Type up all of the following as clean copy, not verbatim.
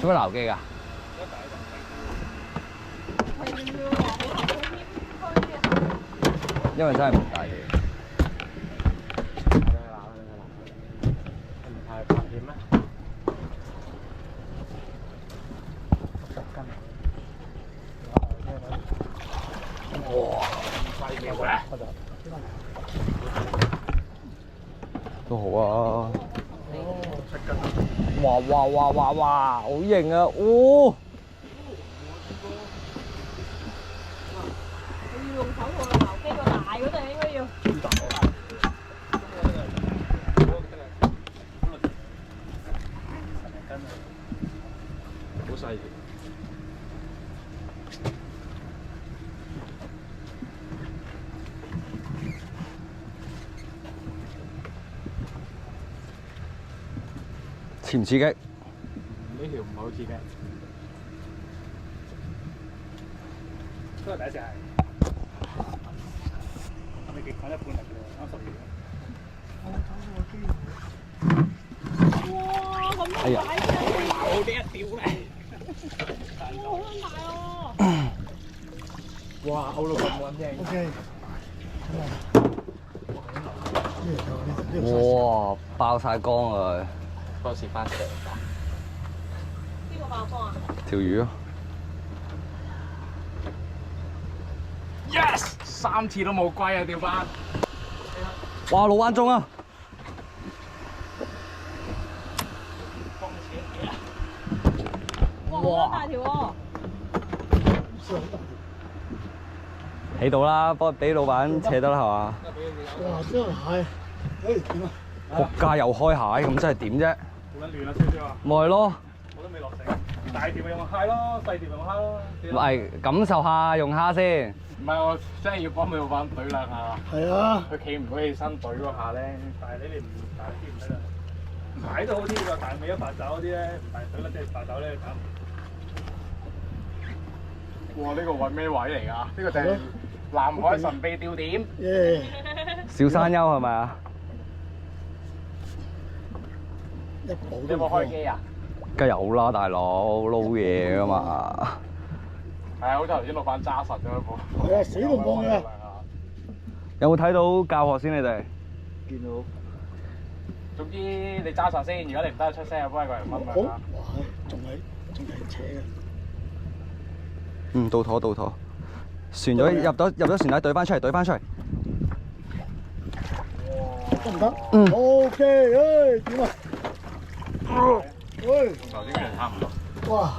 做咩撈機㗎？因為真係唔大嘅。唔係8點咩？10斤。哇！都好啊。哇哇哇哇哇！好型啊！哦！要用手套嚟撈機個大嗰隻應該要。好細條。刺唔刺激？呢條唔係好刺激。都係第一隻係。你極快一半嚟嘅喎，30條。哇！咁大隻！好啲一條咧。哇！好撚大喎！哇！嘔到咁撚正。OK。哇！爆晒光啊！多時翻嚟。邊個爆光啊？條魚咯。Yes！ 3次都冇龜啊，條班。哇！老灣中啊！哇！好大條喎！起到啦，幫俾老闆扯得啦，係嘛？哇！真係，點啊？仆街又開蟹，咁真係點啫？好撚亂啊，少少啊！咪係咯，我都未落成。大條咪用蝦咯，細條用蝦咯。咪感受下用蝦先。唔係我真係要幫佢老闆懟兩下。係啊！佢企唔到起身懟嗰下咧，但係你哋唔大啲唔得啦。擺都好啲㗎，但係尾一八爪嗰啲咧，唔係懟得即係八爪咧搞唔掂。哇！呢個位咩位嚟㗎？呢個就係南海神秘吊點。耶！小山丘係咪啊？一步你有冇開機啊？梗係有啦，大佬撈嘢㗎嘛。係啊，好似頭先老闆揸實咗一部。係啊，死都唔放嘅。有冇睇到教學先？你哋見到。總之你揸實先，如果你唔得出聲，幫佢個人掹好，佢。哇！仲係扯嘅。嗯，到妥到妥。船咗入咗船底，懟翻出嚟，懟翻出嚟。得唔得？嗯。OK，誒點啊？喂！頭先嘅人差唔多。哇！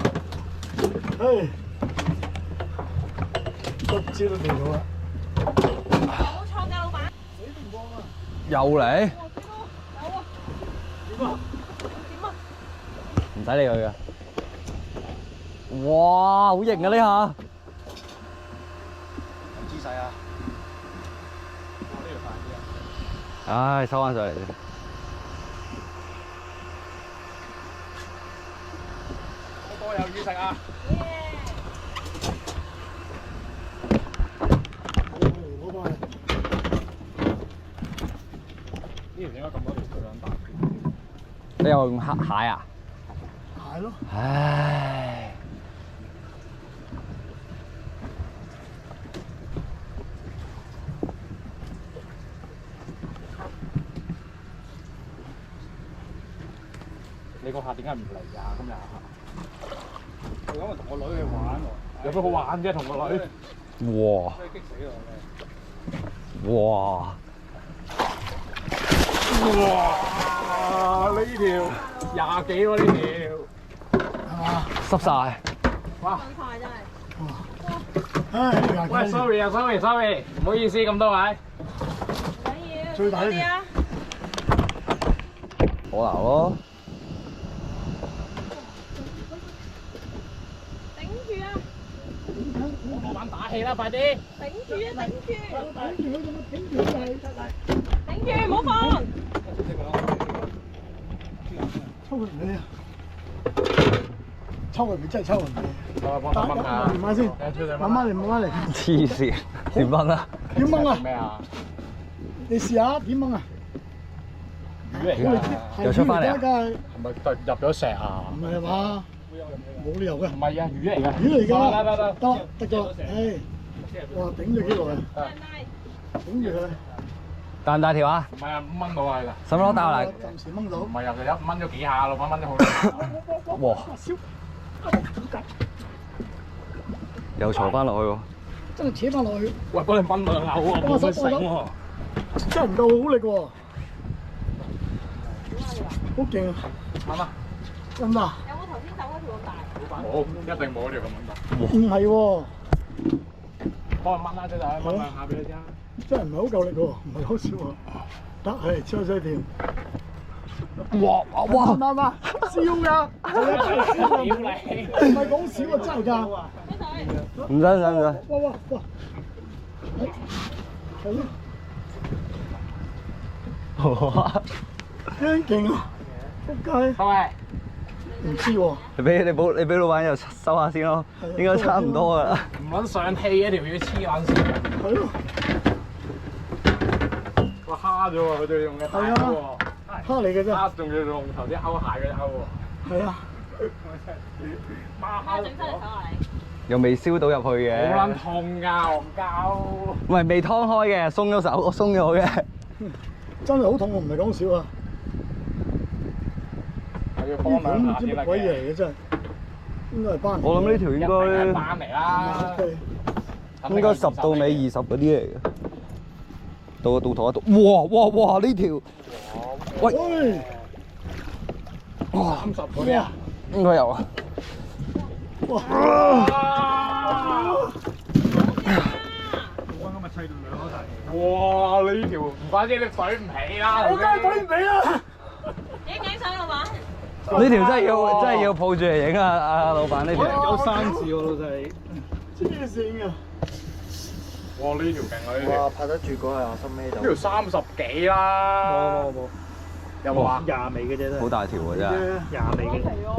誒，都知道條路啦。好創嘅老闆。又嚟？有啊！唔使理佢嘅。哇！好型啊呢下！姿勢啊！我呢條大啲啊！唉，收翻上嚟。個個有魚食啊！攞翻嚟。呢條點解咁多條佢兩大？你又用黑蟹啊？係咯。唉。你個客點解唔嚟㗎？今日佢咁啊，同個女去玩喎。有咩好玩啫？同個女。哇！真係激死我嘅。哇！哇！呢條廿幾喎呢條，係嘛？濕晒。哇！咁快真係。唉，廿幾。喂，sorry 啊，sorry，唔好意思咁多位。唔緊要，最大呢條啲啊！可能咯。頂住啊！老闆打氣啦，快啲！頂住啊！頂住！頂住佢做乜？頂住佢頂住，唔好放！抽佢唔起啊！抽佢唔真係抽佢唔起。我幫我掹下。慢慢先，慢慢嚟，慢慢嚟。黐線，點掹啊？點掹啊？咩啊？你試下點掹啊？魚嚟㗎。又出返嚟啊梗係係咪入咗石啊？唔係嘛？冇理由嘅。唔係啊，魚嚟㗎。魚嚟㗎，得。得咗，唉，哇，頂咗幾耐啊？頂住佢，大唔大條啊？唔係啊，掹到啊，使唔使攞帶嚟？暫時掹到唔。係啊，佢一掹咗幾下，老闆掹咗好耐。哇！又坐翻落去喎。真係扯翻落去，喂，幫你掹兩口喎，冇乜繩喎。真係唔夠好力喎，好勁啊！啱啊！得唔得啊？有冇頭先走嗰條咁大？冇，一定冇條咁大。唔係喎，幫我掹下啫，掹兩下俾你聽。真係唔係好夠力喎，唔係好少喎。得，係超水條。哇！啱啱燒㗎，屌你！唔係講笑啊，真係㗎。唔使。哇！係咯，真勁啊！仆街，喂，唔知喎。你俾老闆又收下先咯，應該差唔多噶啦。唔撚上氣嘅條魚黐撚線。係咯，哇蝦咗喎，佢哋用嘅大鈎喎，蝦嚟嘅啫。蝦仲要用頭啲勾蟹嘅鈎喎。係啊，孖蝦整翻嚟手下你。又未燒到入去嘅。好撚痛㗎，戇鳩。唔係未劏開嘅，鬆咗手，我鬆咗嘅。真係好痛喎，唔係講笑啊！我要呢幫兩條唔知乜下先得嘅。鬼嘢嚟嘅真係，應該係斑。我諗呢條一定係應該班嚟啦。10到尾20嗰啲嚟嘅。到台度，哇！呢條，喂，喂，哇30嗰啲啊！應該有啊。哇！我今日砌到兩個大。哇！呢條唔怪之你水唔起啦。我梗係對唔起啦！影相老闆。呢條真係要抱住嚟影啊！阿老闆呢條。有3字喎，老細。黐線啊！哇！呢條勁啊！呢條。哇！拍得住嗰係我心尾呢條30幾啦。冇，有冇啊？ 20尾嘅啫都。好大條嘅真係。 20尾嘅。哇！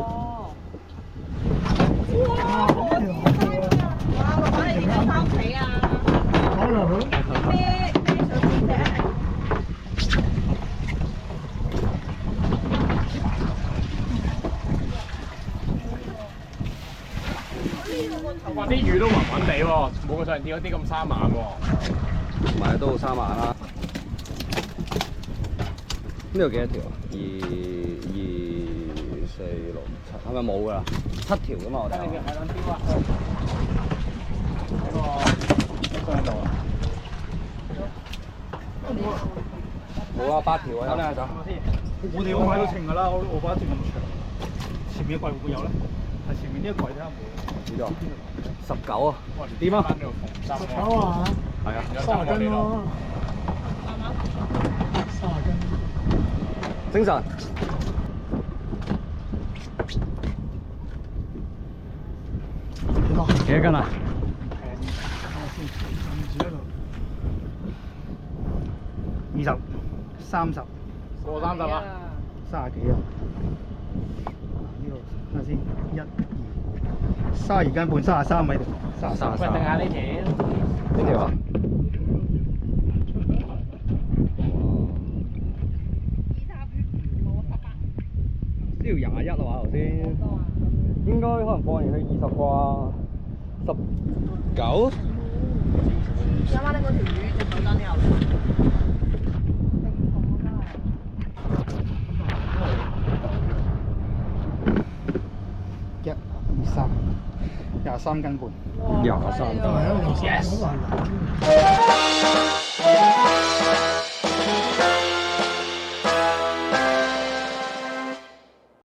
老闆你點樣翻屋企啊？可能佢。咩上邊隻？哇！啲魚都暈暈地喎，冇個上次嗰啲咁生猛喎。唔係都好3萬啦。呢度幾多條啊？2、4、6、7，係咪冇㗎啦？7條㗎嘛我哋。係兩條啊！喺個箱度啊！冇啊，8條啊。走啦，走。我哋個位都稱㗎啦，我把一段咁長。前面嘅櫃會唔會有咧？係前面呢一櫃睇下冇。呢度19啊。點啊？好啊！係啊。 30斤咯。30斤。精神。幾多？幾多斤啊？20、30、過30啊！ 30幾啊？呢度睇下先，1、2、32斤半，33米度，33。喂，定下呢條。呢條啊？呢條21啊嘛頭先。應該可能放完去20啩，19。有冇拎嗰條魚條手踭有？1、2、3，23斤半。 23。係啊，好難。